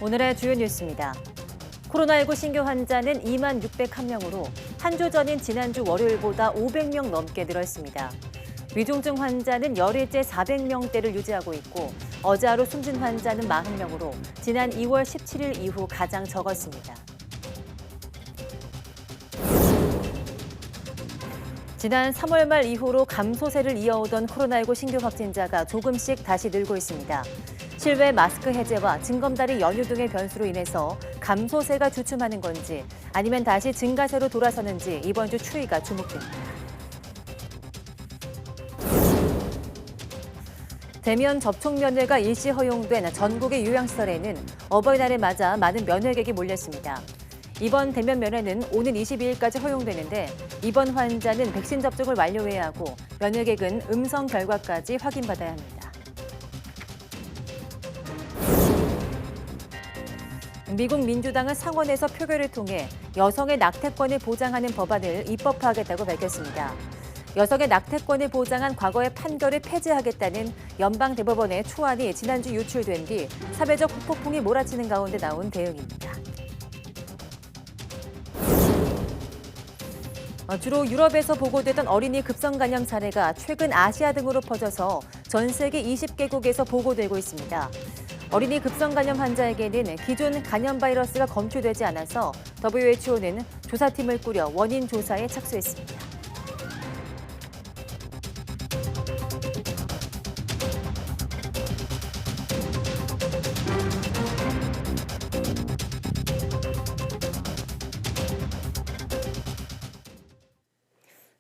오늘의 주요 뉴스입니다. 코로나19 신규 환자는 2만 601명으로 한 주 전인 지난주 월요일보다 500명 넘게 늘었습니다. 위중증 환자는 열흘째 400명대를 유지하고 있고 어제 하루 숨진 환자는 40명으로 지난 2월 17일 이후 가장 적었습니다. 지난 3월 말 이후로 감소세를 이어오던 코로나19 신규 확진자가 조금씩 다시 늘고 있습니다. 실외 마스크 해제와 징검다리 연휴 등의 변수로 인해서 감소세가 주춤하는 건지 아니면 다시 증가세로 돌아서는지 이번 주 추이가 주목됩니다. 대면 접촉 면회가 일시 허용된 전국의 요양시설에는 어버이날을 맞아 많은 면회객이 몰렸습니다. 이번 대면 면회는 오는 22일까지 허용되는데 이번 환자는 백신 접종을 완료해야 하고 면회객은 음성 결과까지 확인받아야 합니다. 미국 민주당은 상원에서 표결을 통해 여성의 낙태권을 보장하는 법안을 입법화하겠다고 밝혔습니다. 여성의 낙태권을 보장한 과거의 판결을 폐지하겠다는 연방대법원의 초안이 지난주 유출된 뒤 사회적 후폭풍이 몰아치는 가운데 나온 대응입니다. 주로 유럽에서 보고됐던 어린이 급성 감염 사례가 최근 아시아 등으로 퍼져서 전 세계 20개국에서 보고되고 있습니다. 어린이 급성 감염 환자에게는 기존 감염 바이러스가 검출되지 않아서 WHO는 조사팀을 꾸려 원인 조사에 착수했습니다.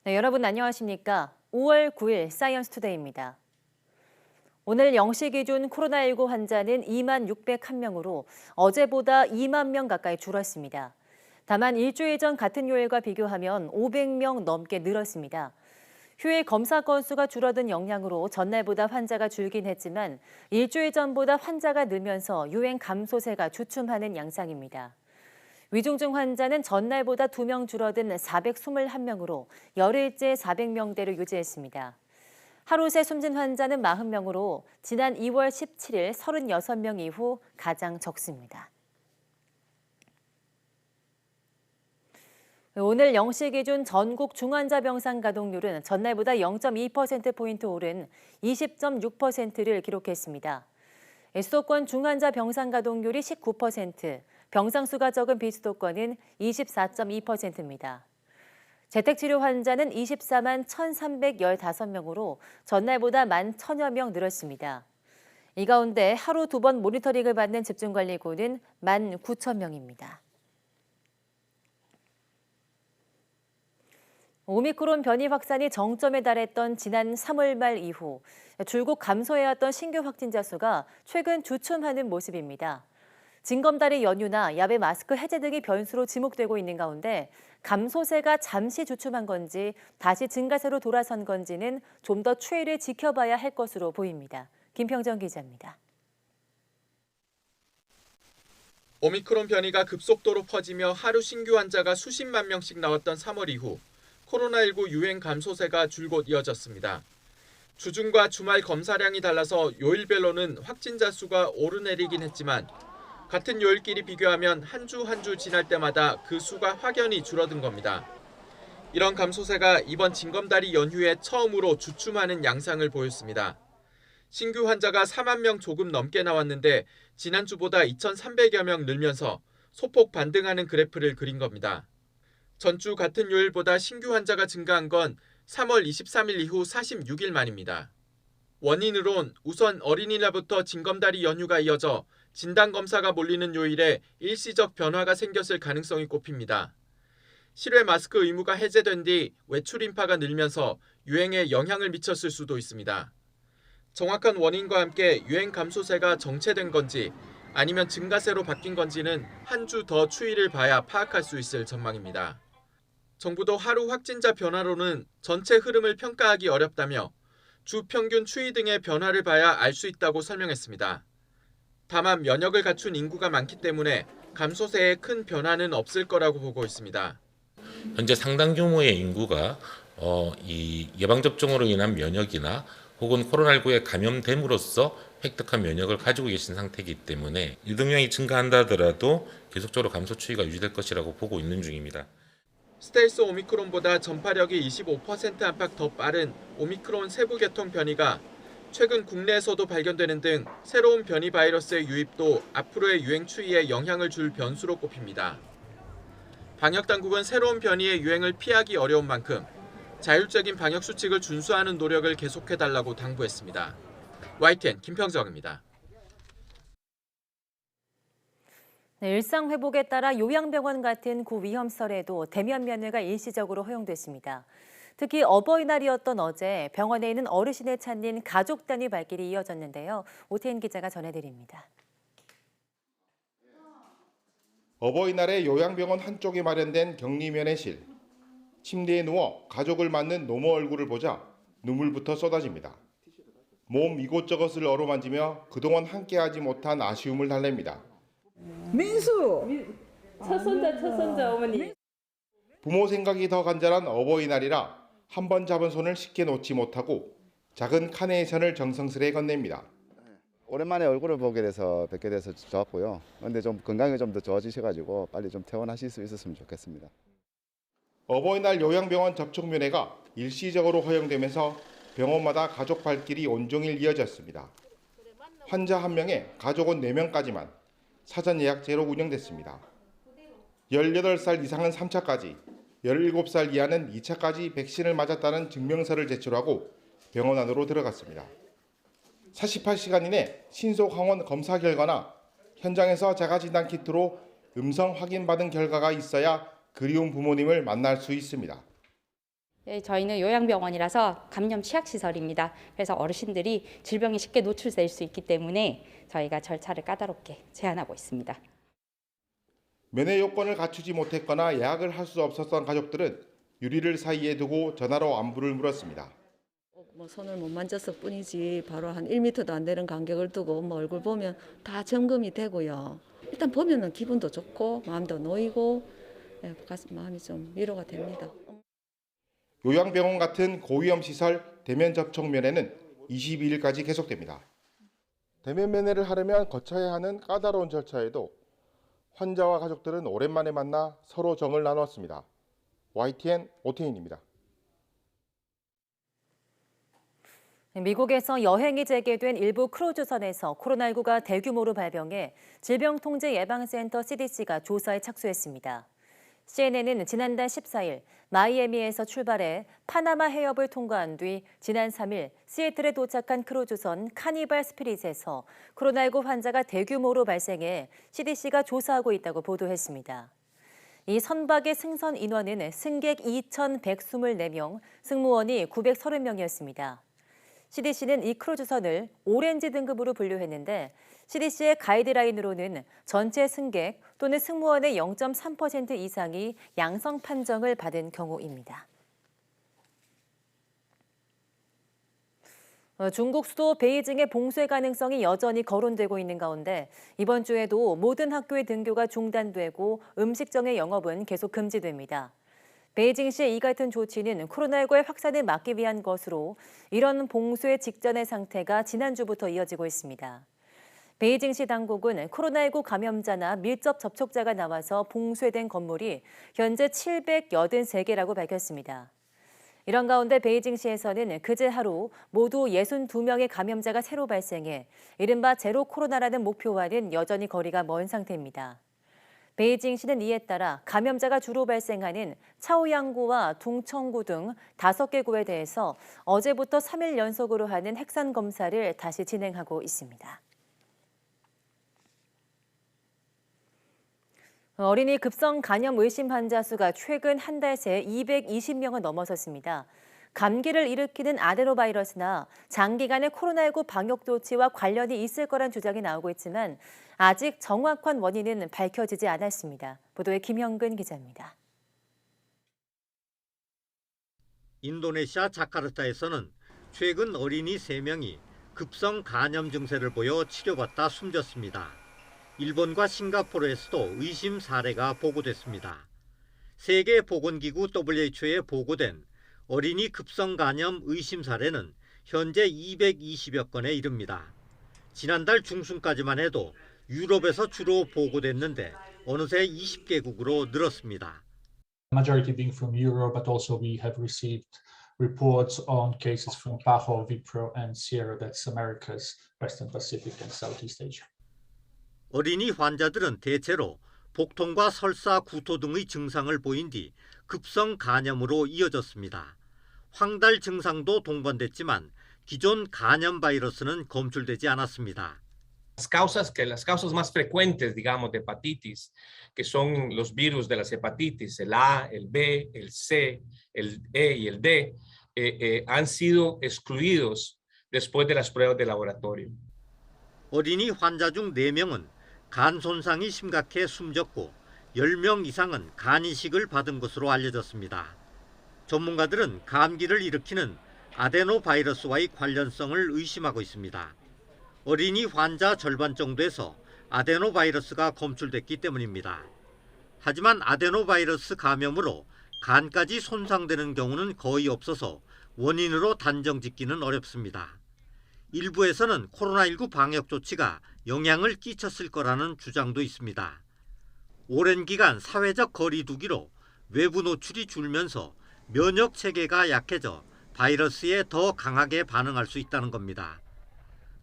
네, 여러분 안녕하십니까? 5월 9일 사이언스 투데이입니다. 오늘 0시 기준 코로나19 환자는 2만 601명으로 어제보다 2만 명 가까이 줄었습니다. 다만 일주일 전 같은 요일과 비교하면 500명 넘게 늘었습니다. 휴일 검사 건수가 줄어든 영향으로 전날보다 환자가 줄긴 했지만 일주일 전보다 환자가 늘면서 유행 감소세가 주춤하는 양상입니다. 위중증 환자는 전날보다 2명 줄어든 421명으로 열흘째 400명대를 유지했습니다. 하루 새 숨진 환자는 40명으로 지난 2월 17일 36명 이후 가장 적습니다. 오늘 0시 기준 전국 중환자 병상 가동률은 전날보다 0.2%포인트 오른 20.6%를 기록했습니다. 수도권 중환자 병상 가동률이 19%, 병상 수가 적은 비수도권은 24.2%입니다. 재택치료 환자는 24만 1,315명으로 전날보다 1,000여 명 늘었습니다. 이 가운데 하루 2번 모니터링을 받는 집중관리고는 19,000명입니다. 오미크론 변이 확산이 정점에 달했던 지난 3월 말 이후 줄곧 감소해왔던 신규 확진자 수가 최근 주춤하는 모습입니다. 징검다리 연휴나 야외 마스크 해제 등이 변수로 지목되고 있는 가운데 감소세가 잠시 주춤한 건지 다시 증가세로 돌아선 건지는 좀 더 추이를 지켜봐야 할 것으로 보입니다. 김평정 기자입니다. 오미크론 변이가 급속도로 퍼지며 하루 신규 환자가 수십만 명씩 나왔던 3월 이후 코로나19 유행 감소세가 줄곧 이어졌습니다. 주중과 주말 검사량이 달라서 요일별로는 확진자 수가 오르내리긴 했지만 같은 요일끼리 비교하면 한 주 한 주 지날 때마다 그 수가 확연히 줄어든 겁니다. 이런 감소세가 이번 징검다리 연휴에 처음으로 주춤하는 양상을 보였습니다. 신규 환자가 4만 명 조금 넘게 나왔는데 지난주보다 2,300여 명 늘면서 소폭 반등하는 그래프를 그린 겁니다. 전주 같은 요일보다 신규 환자가 증가한 건 3월 23일 이후 46일 만입니다. 원인으론 우선 어린이날부터 징검다리 연휴가 이어져 진단검사가 몰리는 요일에 일시적 변화가 생겼을 가능성이 꼽힙니다. 실외 마스크 의무가 해제된 뒤 외출 인파가 늘면서 유행에 영향을 미쳤을 수도 있습니다. 정확한 원인과 함께 유행 감소세가 정체된 건지 아니면 증가세로 바뀐 건지는 한 주 더 추이를 봐야 파악할 수 있을 전망입니다. 정부도 하루 확진자 변화로는 전체 흐름을 평가하기 어렵다며 주 평균 추이 등의 변화를 봐야 알 수 있다고 설명했습니다. 다만 면역을 갖춘 인구가 많기 때문에 감소세에 큰 변화는 없을 거라고 보고 있습니다. 현재 상당 규모의 인구가 이 예방접종으로 인한 면역이나 혹은 코로나19에 감염됨으로써 획득한 면역을 가지고 계신 상태이기 때문에 유동량이 증가한다 하더라도 계속적으로 감소 추이가 유지될 것이라고 보고 있는 중입니다. 스텔스 오미크론보다 전파력이 25% 안팎 더 빠른 오미크론 세부 계통 변이가 최근 국내에서도 발견되는 등 새로운 변이 바이러스의 유입도 앞으로의 유행 추이에 영향을 줄 변수로 꼽힙니다. 방역당국은 새로운 변이의 유행을 피하기 어려운 만큼 자율적인 방역 수칙을 준수하는 노력을 계속해달라고 당부했습니다. YTN 김평정입니다. 네, 일상 회복에 따라 요양병원 같은 고위험설에도 대면 면회가 일시적으로 허용됐습니다. 특히 어버이날이었던 어제 병원에 있는 어르신을 찾는 가족 단위 발길이 이어졌는데요. 오태인 기자가 전해드립니다. 어버이날에 요양병원 한쪽에 마련된 격리면회실. 침대에 누워 가족을 맞는 노모 얼굴을 보자 눈물부터 쏟아집니다. 몸 이곳저곳을 어루만지며 그동안 함께하지 못한 아쉬움을 달랩니다. 민수! 첫손자 어머니. 부모 생각이 더 간절한 어버이날이라 한 번 잡은 손을 쉽게 놓지 못하고 작은 카네이션을 정성스레 건넵니다. 오랜만에 얼굴을 뵙게 돼서 좋았고요. 근데 좀 건강이 좀 더 좋아지셔가지고 빨리 좀 퇴원하실 수 있었으면 좋겠습니다. 어버이날 요양병원 접촉면회가 일시적으로 허용되면서 병원마다 가족 발길이 온종일 이어졌습니다. 환자 1명에 가족은 4명까지만 사전 예약제로 운영됐습니다. 18살 이상은 3차까지, 17살 이하는 2차까지 백신을 맞았다는 증명서를 제출하고 병원 안으로 들어갔습니다. 48시간 이내 신속 항원 검사 결과나 현장에서 자가진단 키트로 음성 확인받은 결과가 있어야 그리운 부모님을 만날 수 있습니다. 네, 저희는 요양병원이라서 감염 취약시설입니다. 그래서 어르신들이 질병에 쉽게 노출될 수 있기 때문에 저희가 절차를 까다롭게 제한하고 있습니다. 면회 요건을 갖추지 못했거나 예약을 할 수 없었던 가족들은 유리를 사이에 두고 전화로 안부를 물었습니다. 손을 못 만졌을 뿐이지 바로 한 1m도 안 되는 간격을 두고 엄마 얼굴 보면 다 점검이 되고요. 일단 보면은 기분도 좋고 마음도 놓이고 마음이 좀 위로가 됩니다. 요양병원 같은 고위험 시설 대면 접촉 면회는 22일까지 계속됩니다. 대면 면회를 하려면 거쳐야 하는 까다로운 절차에도 환자와 가족들은 오랜만에 만나 서로 정을 나눴습니다. YTN 오태인입니다. 미국에서 여행이 재개된 일부 크루즈선에서 코로나19가 대규모로 발병해 질병통제예방센터 CDC가 조사에 착수했습니다. CNN은 지난달 14일 마이애미에서 출발해 파나마 해협을 통과한 뒤 지난 3일 시애틀에 도착한 크루즈선 카니발 스피릿에서 코로나19 환자가 대규모로 발생해 CDC가 조사하고 있다고 보도했습니다. 이 선박의 승선 인원은 승객 2,124명, 승무원이 930명이었습니다. CDC는 이 크루즈선을 오렌지 등급으로 분류했는데 CDC의 가이드라인으로는 전체 승객 또는 승무원의 0.3% 이상이 양성 판정을 받은 경우입니다. 중국 수도 베이징의 봉쇄 가능성이 여전히 거론되고 있는 가운데 이번 주에도 모든 학교의 등교가 중단되고 음식점의 영업은 계속 금지됩니다. 베이징시의 이 같은 조치는 코로나19의 확산을 막기 위한 것으로 이런 봉쇄 직전의 상태가 지난주부터 이어지고 있습니다. 베이징시 당국은 코로나19 감염자나 밀접 접촉자가 나와서 봉쇄된 건물이 현재 783개라고 밝혔습니다. 이런 가운데 베이징시에서는 그제 하루 모두 62명의 감염자가 새로 발생해 이른바 제로 코로나라는 목표와는 여전히 거리가 먼 상태입니다. 베이징시는 이에 따라 감염자가 주로 발생하는 차오양구와 둥청구 등 5개 구에 대해서 어제부터 3일 연속으로 하는 핵산 검사를 다시 진행하고 있습니다. 어린이 급성 간염 의심 환자 수가 최근 한 달 새 220명을 넘어섰습니다. 감기를 일으키는 아데노바이러스나 장기간의 코로나19 방역 조치와 관련이 있을 거란 주장이 나오고 있지만 아직 정확한 원인은 밝혀지지 않았습니다. 보도에 김형근 기자입니다. 인도네시아 자카르타에서는 최근 어린이 3명이 급성 간염 증세를 보여 치료받다 숨졌습니다. 일본과 싱가포르에서도 의심 사례가 보고됐습니다. 세계보건기구 WHO에 보고된 어린이 급성 간염 의심 사례는 현재 220여 건에 이릅니다. 지난달 중순까지만 해도 유럽에서 주로 보고됐는데 어느새 20개국으로 늘었습니다. Majority being from Europe, but also we have received reports on cases from Tahoe, Wipro, and Sierra, that's Americas, Western Pacific, and Southeast Asia. 어린이 환자들은 대체로 복통과 설사, 구토 등의 증상을 보인 뒤 급성 간염으로 이어졌습니다. 황달 증상도 동반됐지만 기존 간염 바이러스는 검출되지 않았습니다. Las causas más frecuentes, digamos, de hepatitis, que son los virus de las hepatitis, el A, el B, el C, el E y el D, han sido excluidos después de las pruebas de laboratorio. 어린이 환자 중 4명은 간 손상이 심각해 숨졌고 10명 이상은 간 이식을 받은 것으로 알려졌습니다. 전문가들은 감기를 일으키는 아데노바이러스와의 관련성을 의심하고 있습니다. 어린이 환자 절반 정도에서 아데노바이러스가 검출됐기 때문입니다. 하지만 아데노바이러스 감염으로 간까지 손상되는 경우는 거의 없어서 원인으로 단정 짓기는 어렵습니다. 일부에서는 코로나19 방역 조치가 영향을 끼쳤을 거라는 주장도 있습니다. 오랜 기간 사회적 거리 두기로 외부 노출이 줄면서 면역 체계가 약해져 바이러스에 더 강하게 반응할 수 있다는 겁니다.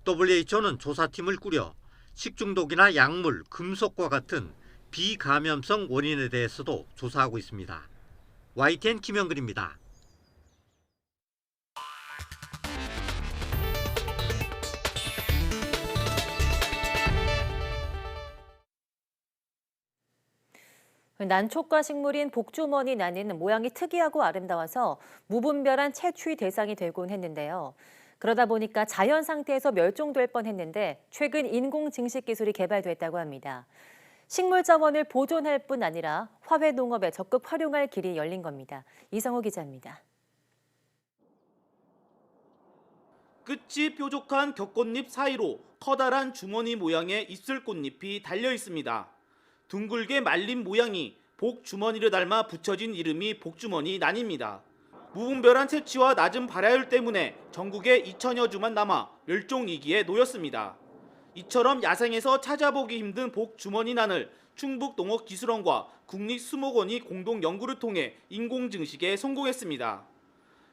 WHO는 조사팀을 꾸려 식중독이나 약물, 금속과 같은 비감염성 원인에 대해서도 조사하고 있습니다. YTN 김영근입니다. 난촉과 식물인 복주머니 나는 모양이 특이하고 아름다워서 무분별한 채취 대상이 되곤 했는데요. 그러다 보니까 자연 상태에서 멸종될 뻔했는데 최근 인공 증식 기술이 개발됐다고 합니다. 식물 자원을 보존할 뿐 아니라 화훼 농업에 적극 활용할 길이 열린 겁니다. 이성호 기자입니다. 끝이 뾰족한 격꽃잎 사이로 커다란 주머니 모양의 입술꽃잎이 달려 있습니다. 둥글게 말린 모양이 복주머니를 닮아 붙여진 이름이 복주머니 난입니다. 무분별한 채취와 낮은 발화율 때문에 전국에 2천여 주만 남아 멸종 위기에 놓였습니다. 이처럼 야생에서 찾아보기 힘든 복주머니 난을 충북농업기술원과 국립수목원이 공동 연구를 통해 인공 증식에 성공했습니다.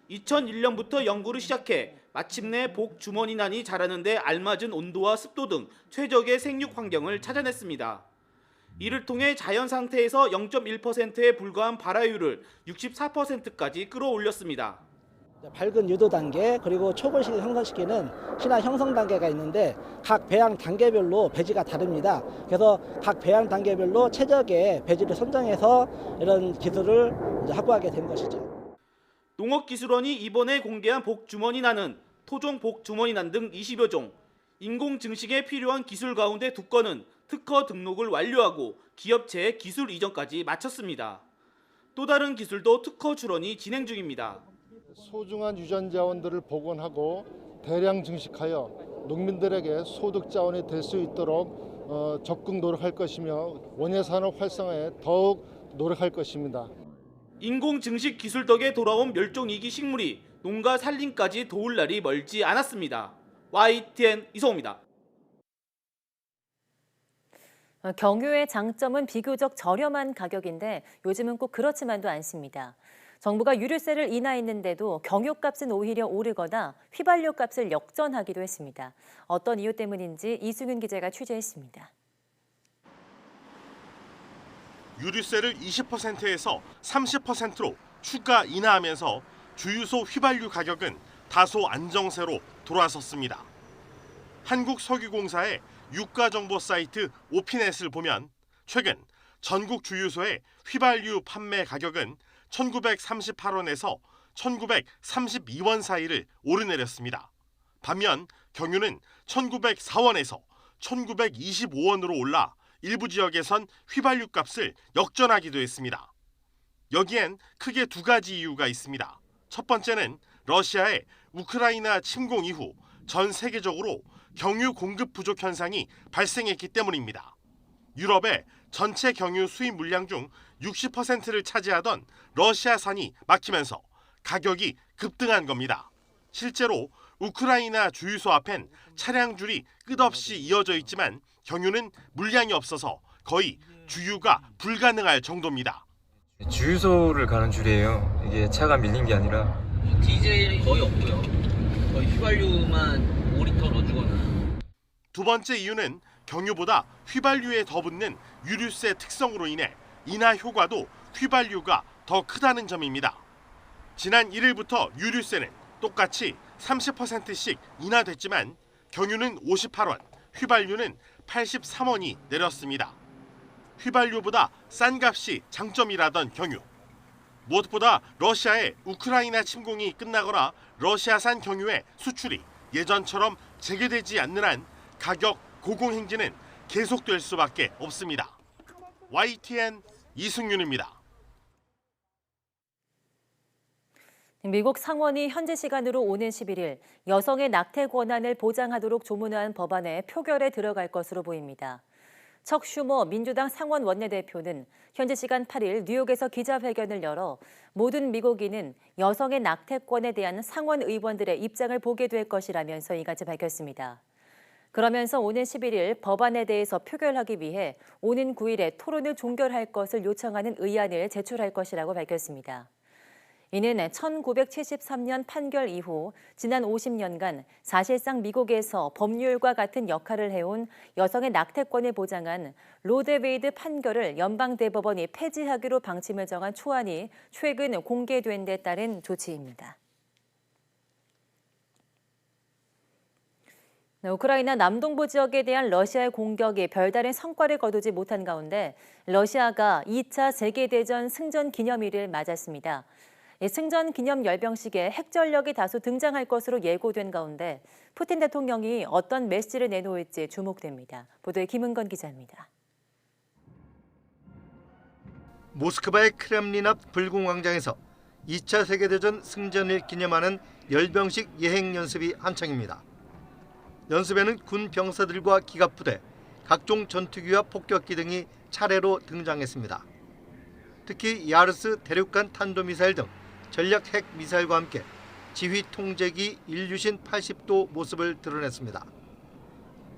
2001년부터 연구를 시작해 마침내 복주머니 난이 자라는 데 알맞은 온도와 습도 등 최적의 생육 환경을 찾아냈습니다. 이를 통해 자연 상태에서 0.1%에 불과한 발화율을 64%까지 끌어올렸습니다. 밝은 유도 단계 그리고 초벌식을 형성시키는 신화 형성 단계가 있는데 각 배양 단계별로 배지가 다릅니다. 그래서 각 배양 단계별로 최적의 배지를 선정해서 이런 기술을 확보하게 된 것이죠. 농업기술원이 이번에 공개한 복주머니 난은 토종 복주머니 난 등 20여 종, 인공 증식에 필요한 기술 가운데 2건은 특허 등록을 완료하고 기업체에 기술 이전까지 마쳤습니다. 또 다른 기술도 특허 출원이 진행 중입니다. 소중한 유전 자원들을 복원하고 대량 증식하여 농민들에게 소득 자원이 될 수 있도록 적극 노력할 것이며 원예 산업 활성화에 더욱 노력할 것입니다. 인공 증식 기술 덕에 돌아온 멸종 위기 식물이 농가 살림까지 도울 날이 멀지 않았습니다. YTN 이성호입니다. 경유의 장점은 비교적 저렴한 가격인데 요즘은 꼭 그렇지만도 않습니다. 정부가 유류세를 인하했는데도 경유값은 오히려 오르거나 휘발유 값을 역전하기도 했습니다. 어떤 이유 때문인지 이승윤 기자가 취재했습니다. 유류세를 20%에서 30%로 추가 인하하면서 주유소 휘발유 가격은 다소 안정세로 돌아섰습니다. 한국석유공사의 유가정보 사이트 오피넷을 보면 최근 전국 주유소의 휘발유 판매 가격은 1938원에서 1932원 사이를 오르내렸습니다. 반면 경유는 1904원에서 1925원으로 올라 일부 지역에선 휘발유 값을 역전하기도 했습니다. 여기엔 크게 2가지 이유가 있습니다. 첫 번째는 러시아의 우크라이나 침공 이후 전 세계적으로 경유 공급 부족 현상이 발생했기 때문입니다. 유럽의 전체 경유 수입 물량 중 60%를 차지하던 러시아산이 막히면서 가격이 급등한 겁니다. 실제로 우크라이나 주유소 앞엔 차량 줄이 끝없이 이어져 있지만 경유는 물량이 없어서 거의 주유가 불가능할 정도입니다. 주유소를 가는 줄이에요. 이게 차가 밀린 게 아니라. 디젤이 거의 없고요. 거의 휘발유만 5리터 넣어주거나. 두 번째 이유는 경유보다 휘발유에 더 붙는 유류세 특성으로 인해 인하 효과도 휘발유가 더 크다는 점입니다. 지난 1일부터 유류세는 똑같이 30%씩 인하됐지만 경유는 58원, 휘발유는 83원이 내렸습니다. 휘발유보다 싼 값이 장점이라던 경유. 무엇보다 러시아의 우크라이나 침공이 끝나거나 러시아산 경유의 수출이 예전처럼 재개되지 않는 한 가격 고공행진은 계속될 수밖에 없습니다. YTN 이승윤입니다. 미국 상원이 현지 시간으로 오는 11일 여성의 낙태 권한을 보장하도록 조문한 법안에 표결에 들어갈 것으로 보입니다. 척 슈머 민주당 상원 원내대표는 현지 시간 8일 뉴욕에서 기자회견을 열어 모든 미국인은 여성의 낙태권에 대한 상원 의원들의 입장을 보게 될 것이라면서 이같이 밝혔습니다. 그러면서 오는 11일 법안에 대해서 표결하기 위해 오는 9일에 토론을 종결할 것을 요청하는 의안을 제출할 것이라고 밝혔습니다. 이는 1973년 판결 이후 지난 50년간 사실상 미국에서 법률과 같은 역할을 해온 여성의 낙태권을 보장한 로데웨이드 판결을 연방대법원이 폐지하기로 방침을 정한 초안이 최근 공개된 데 따른 조치입니다. 우크라이나 남동부 지역에 대한 러시아의 공격이 별다른 성과를 거두지 못한 가운데 러시아가 2차 세계대전 승전 기념일을 맞았습니다. 승전 기념 열병식에 핵전력이 다소 등장할 것으로 예고된 가운데 푸틴 대통령이 어떤 메시지를 내놓을지 주목됩니다. 보도에 김은건 기자입니다. 모스크바의 크렘린 앞 불궁광장에서 2차 세계대전 승전을 기념하는 열병식 예행 연습이 한창입니다. 연습에는 군 병사들과 기갑부대, 각종 전투기와 폭격기 등이 차례로 등장했습니다. 특히 야르스 대륙간 탄도미사일 등 전략 핵 미사일과 함께 지휘 통제기 일류신 80도 모습을 드러냈습니다.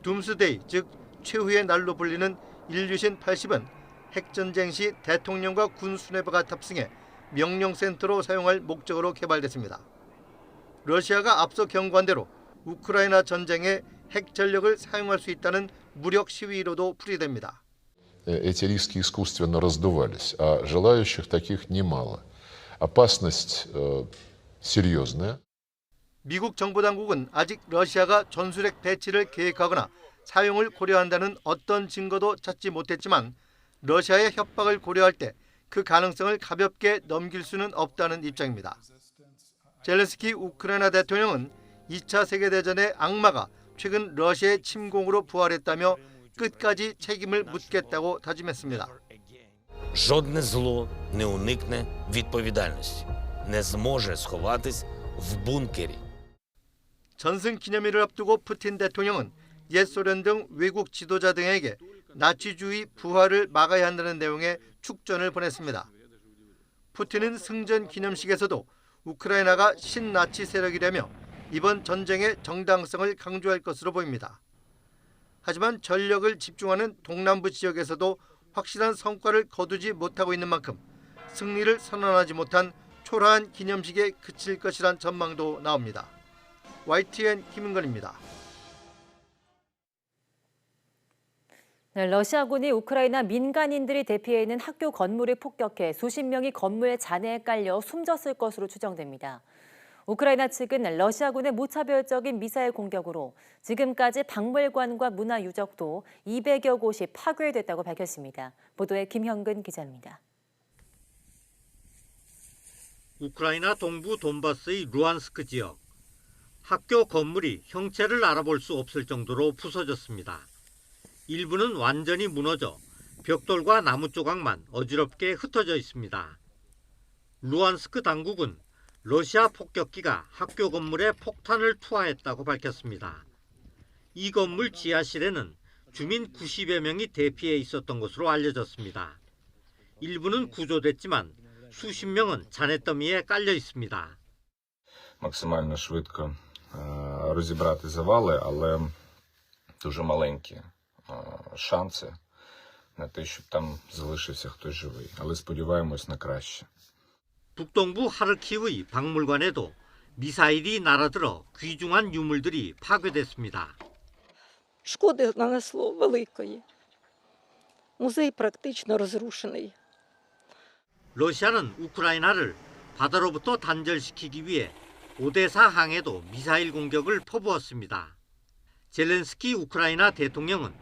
둠스데이, 즉 최후의 날로 불리는 일류신 80은 핵전쟁 시 대통령과 군 수뇌부가 탑승해 명령센터로 사용할 목적으로 개발됐습니다. 러시아가 앞서 경고한 대로 우크라이나 전쟁에 핵 전력을 사용할 수 있다는 무력 시위로도 풀이됩니다. Эти риски искусственно раздувались, а желающих таких немало. Опасность серьезная. 미국 정부 당국은 아직 러시아가 전술핵 배치를 계획하거나 사용을 고려한다는 어떤 증거도 찾지 못했지만 러시아의 협박을 고려할 때 그 가능성을 가볍게 넘길 수는 없다는 입장입니다. 젤렌스키 우크라이나 대통령은 2차 세계대전의 악마가 최근 러시아의 침공으로 부활했다며 끝까지 책임을 묻겠다고 다짐했습니다. Жодне зло не уникне відповідальності, не зможе сховатись в бункері. 전승 기념일을 앞두고 푸틴 대통령은 옛 소련 등 외국 지도자 등에게 나치주의 부활을 막아야 한다는 내용의 축전을 보냈습니다. 푸틴은 승전 기념식에서도 우크라이나가 신나치 세력이라며 이번 전쟁의 정당성을 강조할 것으로 보입니다. 하지만 전력을 집중하는 동남부 지역에서도 확실한 성과를 거두지 못하고 있는 만큼 승리를 선언하지 못한 초라한 기념식에 그칠 것이란 전망도 나옵니다. YTN 김은건입니다. 네, 러시아군이 우크라이나 민간인들이 대피해 있는 학교 건물을 폭격해 수십 명이 건물 잔해에 깔려 숨졌을 것으로 추정됩니다. 우크라이나 측은 러시아군의 무차별적인 미사일 공격으로 지금까지 박물관과 문화유적도 200여 곳이 파괴됐다고 밝혔습니다. 보도에 김형근 기자입니다. 우크라이나 동부 돈바스의 루안스크 지역. 학교 건물이 형체를 알아볼 수 없을 정도로 부서졌습니다. 일부는 완전히 무너져 벽돌과 나무 조각만 어지럽게 흩어져 있습니다. 루안스크 당국은 러시아 폭격기가 학교 건물에 폭탄을 투하했다고 밝혔습니다. 이 건물 지하실에는 주민 90여 명이 대피해 있었던 것으로 알려졌습니다. 일부는 구조됐지만 수십 명은 잔해더미에 깔려 있습니다. максимально швидко розібрати завали, але дуже маленькі шанси на те, щоб там залишився хтось живий. Але сподіваємось на краще. 북동부 하르키우의 박물관에도 미사일이 날아들어 귀중한 유물들이 파괴됐습니다. Шкоди нанесло великої. Музей практично розрушений. 러시아는 우크라이나를 바다로부터 단절시키기 위해 오데사 항에도 미사일 공격을 퍼부었습니다. 젤렌스키 우크라이나 대통령은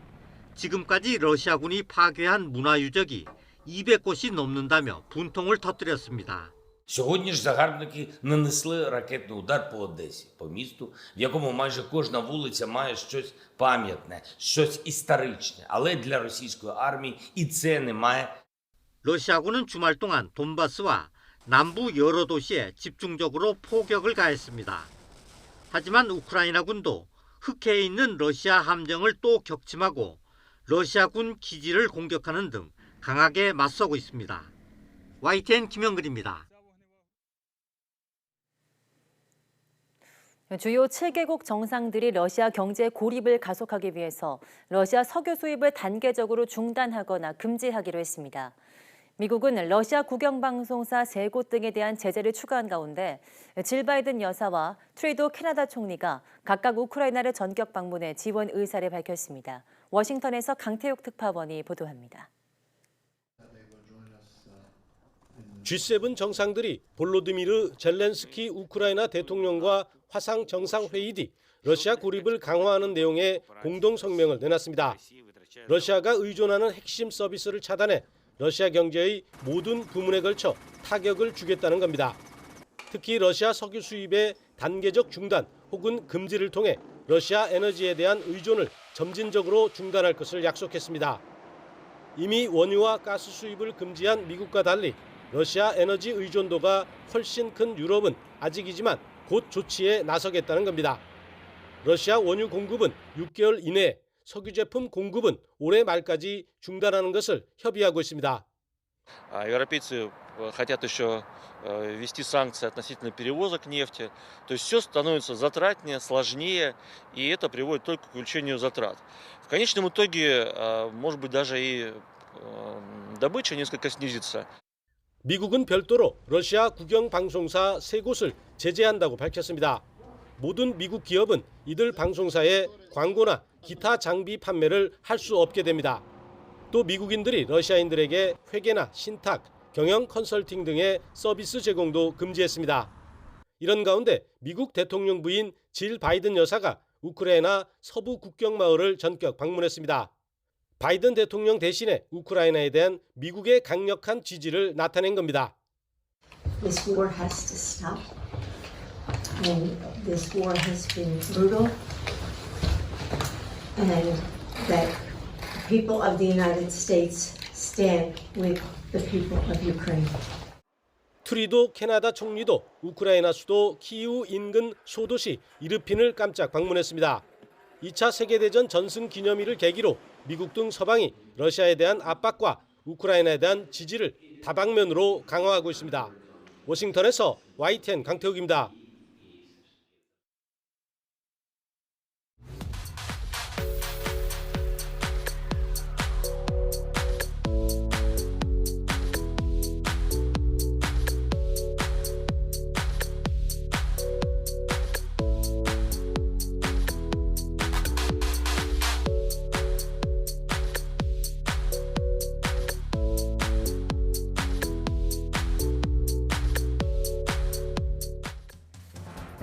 지금까지 러시아군이 파괴한 문화유적이 200곳이 넘는다며 분통을 터뜨렸습니다. Сьогодні ж загарбники нанесли ракетний удар по Одесі, по місту, в якому майже кожна вулиця має щось пам'ятне, щось історичне. Але для російської армії і це не має. 러시아군은 주말 동안 돈바스와 남부 여러 도시에 집중적으로 포격을 가했습니다. 하지만 우크라이나군도 흑해에 있는 러시아 함정을 또 격침하고 러시아군 기지를 공격하는 등 강하게 맞서고 있습니다. YTN 김영근입니다. 주요 7개국 정상들이 러시아 경제 고립을 가속하기 위해서 러시아 석유 수입을 단계적으로 중단하거나 금지하기로 했습니다. 미국은 러시아 국영방송사 3곳 등에 대한 제재를 추가한 가운데 질 바이든 여사와 트루도 캐나다 총리가 각각 우크라이나를 전격 방문해 지원 의사를 밝혔습니다. 워싱턴에서 강태욱 특파원이 보도합니다. G7 정상들이 볼로디미르 젤렌스키 우크라이나 대통령과 화상 정상회의 뒤 러시아 고립을 강화하는 내용의 공동 성명을 내놨습니다. 러시아가 의존하는 핵심 서비스를 차단해 러시아 경제의 모든 부문에 걸쳐 타격을 주겠다는 겁니다. 특히 러시아 석유 수입의 단계적 중단 혹은 금지를 통해 러시아 에너지에 대한 의존을 점진적으로 중단할 것을 약속했습니다. 이미 원유와 가스 수입을 금지한 미국과 달리 러시아 에너지 의존도가 훨씬 큰 유럽은 아직이지만 곧 조치에 나서겠다는 겁니다. 러시아 원유 공급은 6개월 이내에 석유 제품 공급은 올해 말까지 중단하는 것을 협의하고 있습니다. Европейцы хотят еще ввести санкции относительно перевозок нефти. То есть все становится затратнее, сложнее, и это приводит только к увеличению затрат. В конечном итоге, может быть, даже и добыча несколько снизится. 미국은 별도로 러시아 국영방송사 3곳을 제재한다고 밝혔습니다. 모든 미국 기업은 이들 방송사의 광고나 기타 장비 판매를 할 수 없게 됩니다. 또 미국인들이 러시아인들에게 회계나 신탁, 경영 컨설팅 등의 서비스 제공도 금지했습니다. 이런 가운데 미국 대통령 부인 질 바이든 여사가 우크라이나 서부 국경 마을을 전격 방문했습니다. 바이든 대통령 대신에 우크라이나에 대한 미국의 강력한 지지를 나타낸 겁니다. This war has to stop. And this war has been brutal. And that the people of the United States stand with the people of Ukraine. 트루도 캐나다 총리도 우크라이나 수도 키이우 인근 소도시 이르핀을 깜짝 방문했습니다. 2차 세계대전 전승 기념일을 계기로 미국 등 서방이 러시아에 대한 압박과 우크라이나에 대한 지지를 다방면으로 강화하고 있습니다. 워싱턴에서 YTN 강태욱입니다.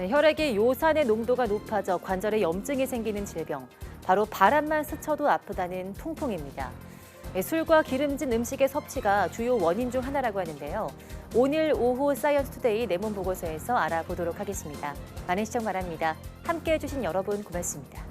혈액의 요산의 농도가 높아져 관절에 염증이 생기는 질병, 바로 바람만 스쳐도 아프다는 통풍입니다. 술과 기름진 음식의 섭취가 주요 원인 중 하나라고 하는데요. 오늘 오후 사이언스 투데이 내문 보고서에서 알아보도록 하겠습니다. 많은 시청 바랍니다. 함께해 주신 여러분 고맙습니다.